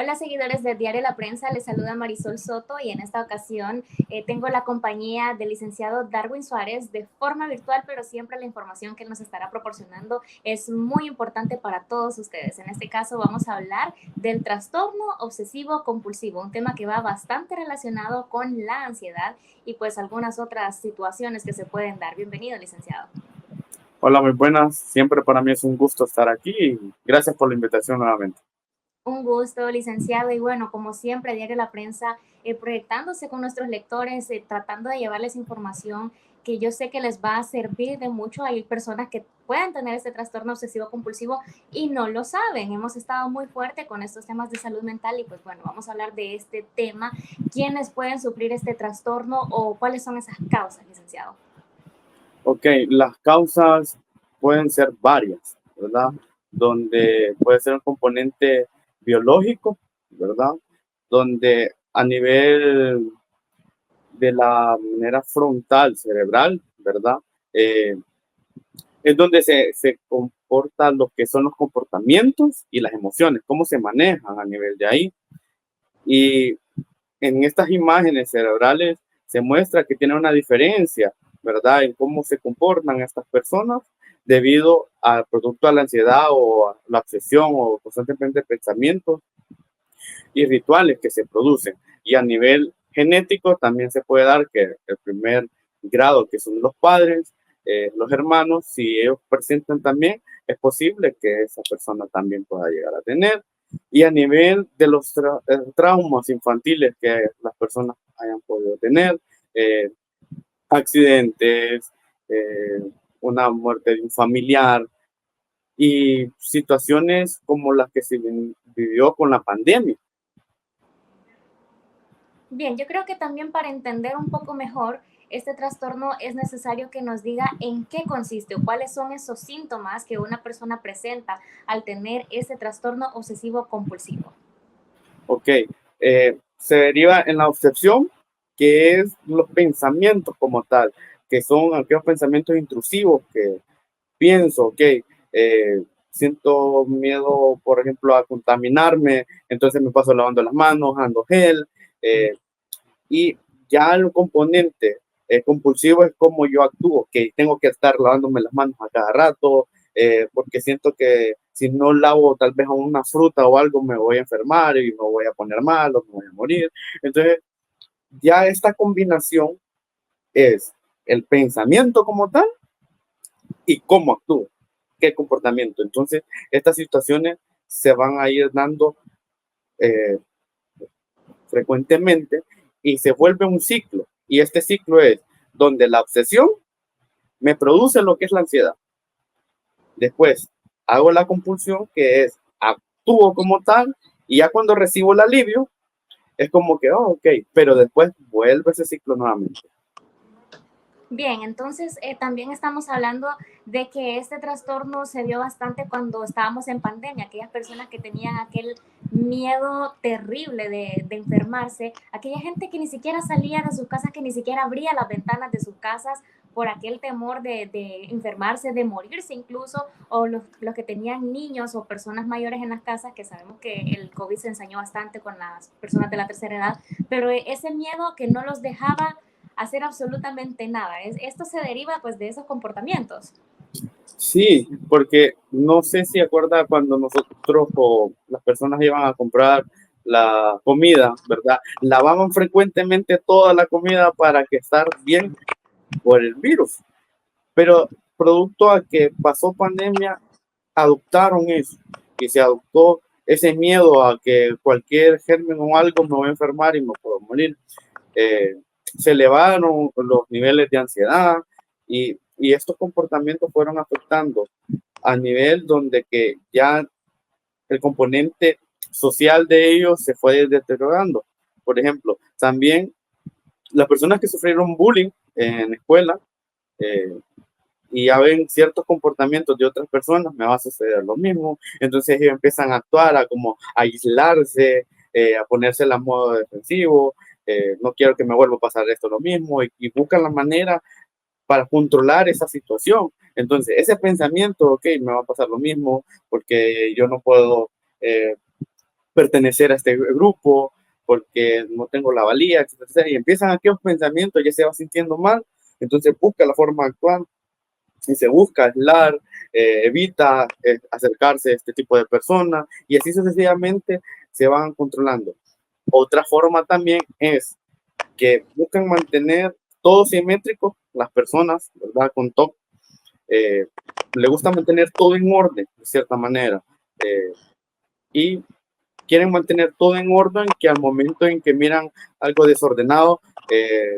Hola seguidores de Diario La Prensa, les saluda Marisol Soto y en esta ocasión tengo la compañía del licenciado Darwin Suárez de forma virtual, pero siempre la información que él nos estará proporcionando es muy importante para todos ustedes. En este caso vamos a hablar del trastorno obsesivo compulsivo, un tema que va bastante relacionado con la ansiedad y pues algunas otras situaciones que se pueden dar. Bienvenido, licenciado. Hola, muy buenas. Siempre para mí es un gusto estar aquí y gracias por la invitación nuevamente. Un gusto, licenciado. Y bueno, como siempre, Diario La Prensa, proyectándose con nuestros lectores, tratando de llevarles información que yo sé que les va a servir de mucho. Hay personas que pueden tener este trastorno obsesivo compulsivo y no lo saben. Hemos estado muy fuerte con estos temas de salud mental y pues bueno, vamos a hablar de este tema. ¿Quiénes pueden sufrir este trastorno o cuáles son esas causas, licenciado? Ok, las causas pueden ser varias, ¿verdad? Donde puede ser un componente biológico, ¿verdad? Donde a nivel de la manera frontal cerebral, ¿verdad? Eh, es donde se comportan lo que son los comportamientos y las emociones, cómo se manejan a nivel de ahí. Y en estas imágenes cerebrales se muestra que tiene una diferencia, ¿verdad?, en cómo se comportan estas personas debido al producto de la ansiedad o a la obsesión o constantemente pensamientos y rituales que se producen. Y a nivel genético también se puede dar que el primer grado, que son los padres, los hermanos, si ellos presentan también, es posible que esa persona también pueda llegar a tener. Y a nivel de los traumas infantiles que las personas hayan podido tener, eh, accidentes, eh, una muerte de un familiar y situaciones como las que se vivió con la pandemia. Bien, yo creo que también para entender un poco mejor este trastorno es necesario que nos diga en qué consiste o cuáles son esos síntomas que una persona presenta al tener ese trastorno obsesivo compulsivo. Ok, se deriva en la obsesión, que es los pensamientos como tal, que son aquellos pensamientos intrusivos que pienso, ok, siento miedo, por ejemplo, a contaminarme, entonces me paso lavando las manos, ando gel, eh, y ya el componente compulsivo es como yo actúo, que tengo que estar lavándome las manos a cada rato, porque siento que si no lavo tal vez a una fruta o algo me voy a enfermar y me voy a poner mal o me voy a morir. Entonces, ya esta combinación es el pensamiento como tal y cómo actúo, qué comportamiento. Entonces, estas situaciones se van a ir dando eh, frecuentemente y se vuelve un ciclo. Y este ciclo es donde la obsesión me produce lo que es la ansiedad. Después hago la compulsión, que es actúo como tal, y ya cuando recibo el alivio, es como que, oh, ok, pero después vuelve ese ciclo nuevamente. Bien, entonces también estamos hablando de que este trastorno se dio bastante cuando estábamos en pandemia, aquellas personas que tenían aquel miedo terrible de enfermarse, aquella gente que ni siquiera salía de sus casas, que ni siquiera abría las ventanas de sus casas por aquel temor de enfermarse, de morirse incluso, o los que tenían niños o personas mayores en las casas, que sabemos que el COVID se ensañó bastante con las personas de la tercera edad, pero ese miedo que no los dejaba hacer absolutamente nada. Esto se deriva pues de esos comportamientos. Sí, porque no sé si acuerda cuando nosotros o las personas iban a comprar la comida, ¿verdad? Lavaban frecuentemente toda la comida para que estar bien por el virus. Pero producto a que pasó pandemia, adoptaron eso y se adoptó ese miedo a que cualquier germen o algo me voy a enfermar y me puedo morir. Se elevaron los niveles de ansiedad y estos comportamientos fueron afectando a nivel donde que ya el componente social de ellos se fue deteriorando. Por ejemplo, también las personas que sufrieron bullying en escuela, eh, y ya ven ciertos comportamientos de otras personas, me va a suceder lo mismo. Entonces ellos empiezan a actuar, a como a aislarse, a ponerse en modo defensivo, no quiero que me vuelva a pasar esto lo mismo, y buscan la manera para controlar esa situación. Entonces ese pensamiento, ok, me va a pasar lo mismo porque yo no puedo pertenecer a este grupo, porque no tengo la valía, etcétera, etcétera, y empiezan aquellos pensamientos, ya se va sintiendo mal, entonces busca la forma de actuar y se busca aislar, evita acercarse a este tipo de personas y así sucesivamente se van controlando. Otra forma también es que buscan mantener todo simétrico, las personas, ¿verdad? Con TOC, le gusta mantener todo en orden, de cierta manera, y quieren mantener todo en orden, que al momento en que miran algo desordenado,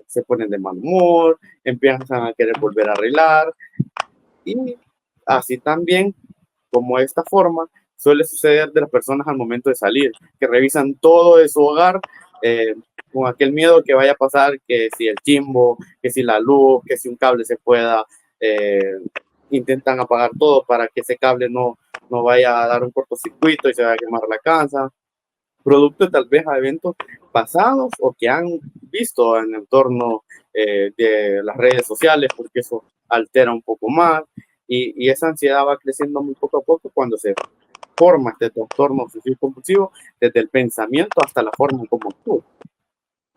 se ponen de mal humor, empiezan a querer volver a arreglar, y así también, como esta forma, suele suceder de las personas al momento de salir, que revisan todo de su hogar, eh, con aquel miedo que vaya a pasar, que si el chimbo, que si la luz, que si un cable se pueda, eh, intentan apagar todo para que ese cable no vaya a dar un cortocircuito y se vaya a quemar la casa, producto tal vez a eventos pasados o que han visto en el entorno de las redes sociales, porque eso altera un poco más y esa ansiedad va creciendo muy poco a poco cuando se forma este trastorno obsesivo compulsivo desde el pensamiento hasta la forma como actúa.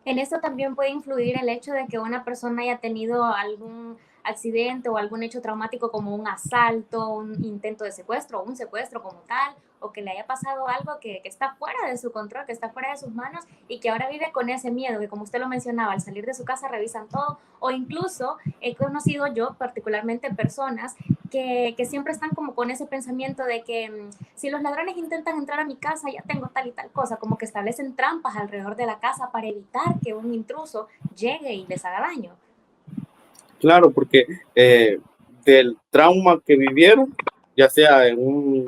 En esto también puede influir el hecho de que una persona haya tenido algún accidente o algún hecho traumático como un asalto, un intento de secuestro o un secuestro como tal, o que le haya pasado algo que está fuera de su control, que está fuera de sus manos y que ahora vive con ese miedo, que como usted lo mencionaba, al salir de su casa revisan todo, o incluso he conocido yo particularmente personas que siempre están como con ese pensamiento de que si los ladrones intentan entrar a mi casa, ya tengo tal y tal cosa, como que establecen trampas alrededor de la casa para evitar que un intruso llegue y les haga daño. Claro, porque del trauma que vivieron, ya sea en un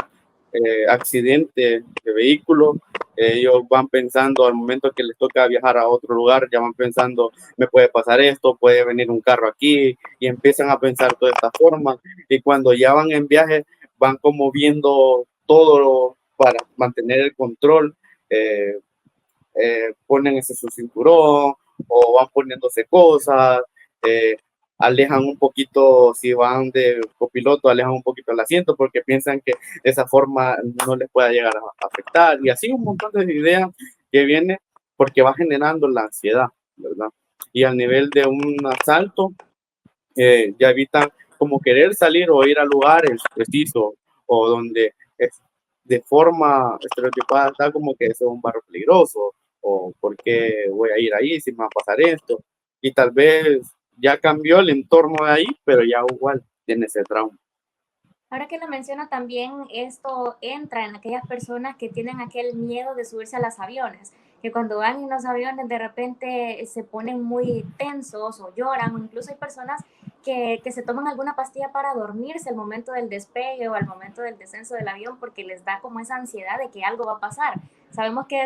accidente de vehículo, ellos van pensando al momento que les toca viajar a otro lugar, ya van pensando, me puede pasar esto, puede venir un carro aquí, y empiezan a pensar toda esta forma, y cuando ya van en viaje, van como viendo todo para mantener el control, eh, ponen ese su cinturón, o van poniéndose cosas, eh, alejan un poquito, si van de copiloto, alejan un poquito el asiento porque piensan que de esa forma no les pueda llegar a afectar. Y así un montón de ideas que viene porque va generando la ansiedad, ¿verdad? Y al nivel de un asalto, ya evitan como querer salir o ir a lugares precisos o donde es de forma estereotipada está como que eso es un barrio peligroso o por qué voy a ir ahí si me va a pasar esto. Y tal vez ya cambió el entorno de ahí, pero ya igual tiene ese trauma. Ahora que lo menciona también, esto entra en aquellas personas que tienen aquel miedo de subirse a los aviones, que cuando van en los aviones de repente se ponen muy tensos o lloran, o incluso hay personas que se toman alguna pastilla para dormirse al momento del despegue o al momento del descenso del avión porque les da como esa ansiedad de que algo va a pasar. Sabemos que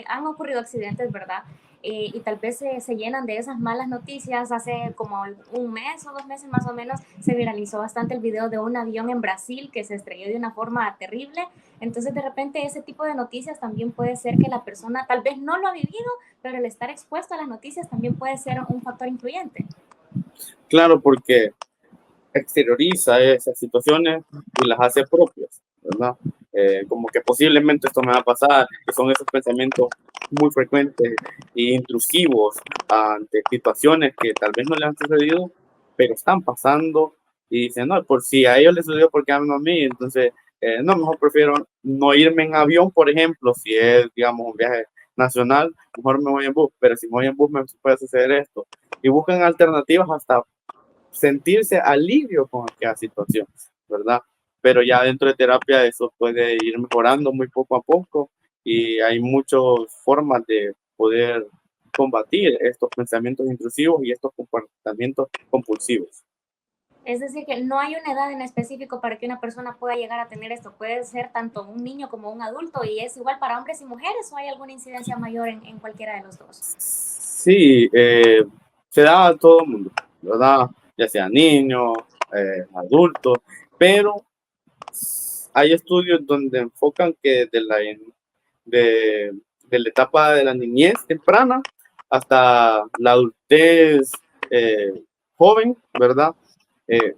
han ocurrido accidentes, ¿verdad? Y tal vez se llenan de esas malas noticias. Hace como un mes o 2 meses más o menos se viralizó bastante el video de un avión en Brasil que se estrelló de una forma terrible. Entonces de repente ese tipo de noticias también puede ser que la persona tal vez no lo ha vivido, pero el estar expuesto a las noticias también puede ser un factor influyente. Claro, porque exterioriza esas situaciones y las hace propias, ¿verdad? Como que posiblemente esto me va a pasar, que son esos pensamientos muy frecuentes e intrusivos ante situaciones que tal vez no le han sucedido, pero están pasando y dicen, no, por si a ellos les sucedió, ¿por qué a mí? Entonces, no, mejor prefiero no irme en avión, por ejemplo, si es, digamos, un viaje nacional, mejor me voy en bus, pero si me voy en bus me puede suceder esto. Y buscan alternativas hasta sentirse alivio con aquella situación, ¿verdad? Pero ya dentro de terapia eso puede ir mejorando muy poco a poco y hay muchas formas de poder combatir estos pensamientos intrusivos y estos comportamientos compulsivos. Es decir, que no hay una edad en específico para que una persona pueda llegar a tener esto. Puede ser tanto un niño como un adulto y es igual para hombres y mujeres o hay alguna incidencia mayor en cualquiera de los dos. Sí, se da a todo el mundo, ¿verdad? Ya sea niños, adultos, pero hay estudios donde enfocan que de, de la etapa de la niñez temprana hasta la adultez eh, joven, ¿verdad? Eh,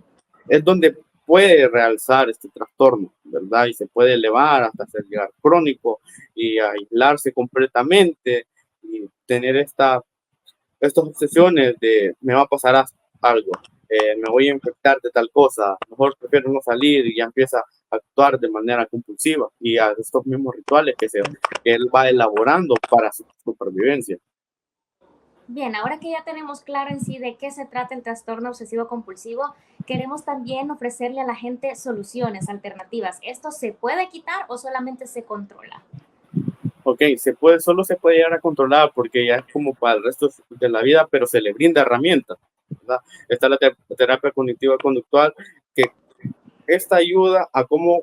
es donde puede realzar este trastorno, ¿verdad? Y se puede elevar hasta ser llegar crónico y aislarse completamente y tener estas obsesiones de me va a pasar algo, me voy a infectar de tal cosa, mejor prefiero no salir y ya empieza a actuar de manera compulsiva y a estos mismos rituales que él va elaborando para su supervivencia. Bien, ahora que ya tenemos claro en sí de qué se trata el trastorno obsesivo compulsivo, queremos también ofrecerle a la gente soluciones alternativas. ¿Esto se puede quitar o solamente se controla? Ok, solo se puede llegar a controlar porque ya es como para el resto de la vida, pero se le brinda herramientas, ¿verdad? Está la terapia cognitiva conductual, que esta ayuda a cómo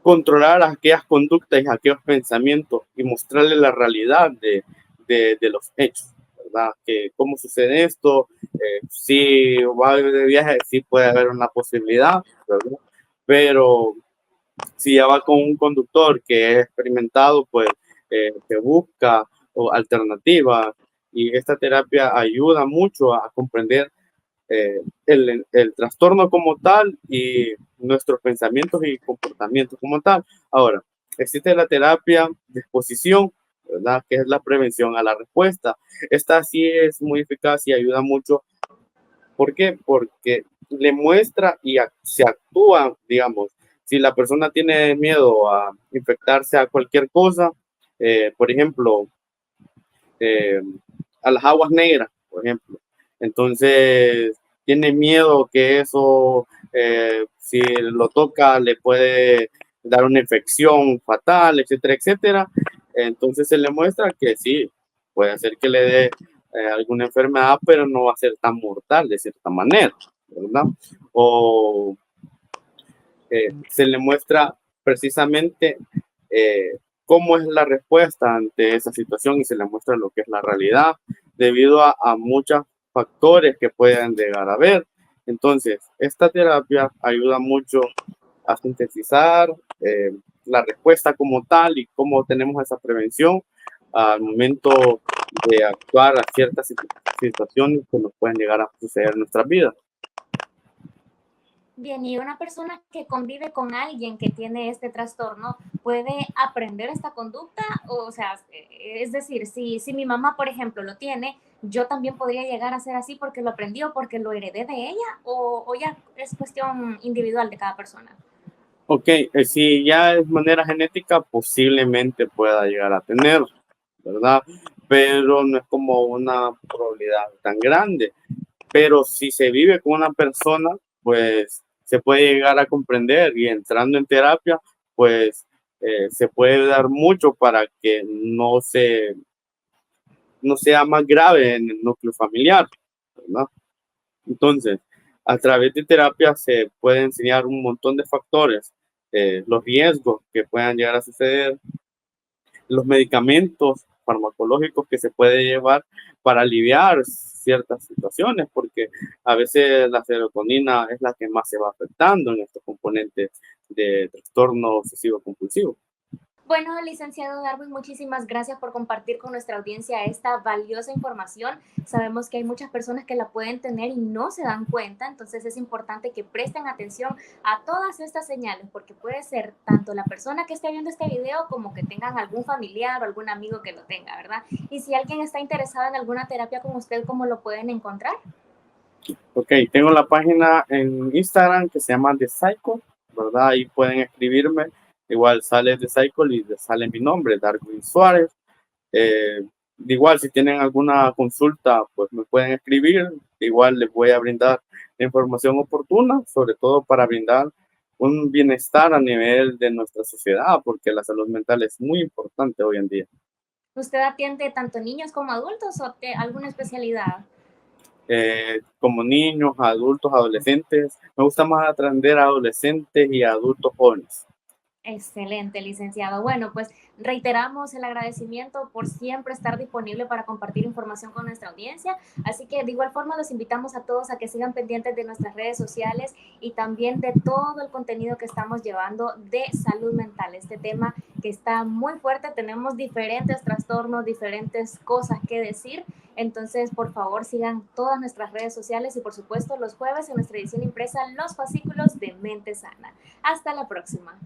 controlar aquellas conductas y aquellos pensamientos y mostrarle la realidad de los hechos, ¿verdad? Que cómo sucede esto, si va de viaje, sí puede haber una posibilidad, ¿verdad? Pero si ya va con un conductor que es experimentado, pues que busca alternativas y esta terapia ayuda mucho a comprender el trastorno como tal y nuestros pensamientos y comportamientos como tal. Ahora, existe la terapia de exposición, ¿verdad? Que es la prevención a la respuesta. Esta sí es muy eficaz y ayuda mucho. ¿Por qué? Porque le muestra y se actúa, digamos, si la persona tiene miedo a infectarse a cualquier cosa, por ejemplo, eh, a las aguas negras, por ejemplo. Entonces, tiene miedo que eso, si lo toca, le puede dar una infección fatal, etcétera, etcétera. Entonces se le muestra que sí, puede hacer que le dé alguna enfermedad, pero no va a ser tan mortal de cierta manera, ¿verdad? O se le muestra precisamente cómo es la respuesta ante esa situación y se le muestra lo que es la realidad debido a muchos factores que pueden llegar a ver. Entonces, esta terapia ayuda mucho a sintetizar la respuesta como tal y cómo tenemos esa prevención al momento de actuar a ciertas situaciones que nos pueden llegar a suceder en nuestras vidas. Bien, y una persona que convive con alguien que tiene este trastorno puede aprender esta conducta, o sea, es decir, si mi mamá, por ejemplo, lo tiene, yo también podría llegar a ser así porque lo aprendió, porque lo heredé de ella, o ya es cuestión individual de cada persona. Ok, si ya es manera genética, posiblemente pueda llegar a tener, ¿verdad? Pero no es como una probabilidad tan grande. Pero si se vive con una persona, pues se puede llegar a comprender y entrando en terapia, pues se puede dar mucho para que no sea más grave en el núcleo familiar, ¿verdad? Entonces, a través de terapia se puede enseñar un montón de factores, los riesgos que puedan llegar a suceder, los medicamentos farmacológicos que se puede llevar para aliviar ciertas situaciones, porque a veces la serotonina es la que más se va afectando en estos componentes de trastorno obsesivo compulsivo. Bueno, licenciado Darwin, muchísimas gracias por compartir con nuestra audiencia esta valiosa información. Sabemos que hay muchas personas que la pueden tener y no se dan cuenta, entonces es importante que presten atención a todas estas señales, porque puede ser tanto la persona que esté viendo este video como que tengan algún familiar o algún amigo que lo tenga, ¿verdad? Y si alguien está interesado en alguna terapia con usted, ¿cómo lo pueden encontrar? Ok, tengo la página en Instagram que se llama The Cycle, ¿verdad? Ahí pueden escribirme. Igual sale The Cycle y sale mi nombre, Darwin Suárez. Eh, igual, si tienen alguna consulta, pues me pueden escribir. Igual les voy a brindar la información oportuna, sobre todo para brindar un bienestar a nivel de nuestra sociedad, porque la salud mental es muy importante hoy en día. ¿Usted atiende tanto niños como adultos o alguna especialidad? Como niños, adultos, adolescentes, me gusta más atender a adolescentes y a adultos jóvenes. Excelente, licenciado. Bueno, pues reiteramos el agradecimiento por siempre estar disponible para compartir información con nuestra audiencia. Así que de igual forma los invitamos a todos a que sigan pendientes de nuestras redes sociales y también de todo el contenido que estamos llevando de salud mental. Este tema que está muy fuerte, tenemos diferentes trastornos, diferentes cosas que decir Entonces, por favor, sigan todas nuestras redes sociales y, por supuesto, los jueves en nuestra edición impresa, los fascículos de Mente Sana. Hasta la próxima.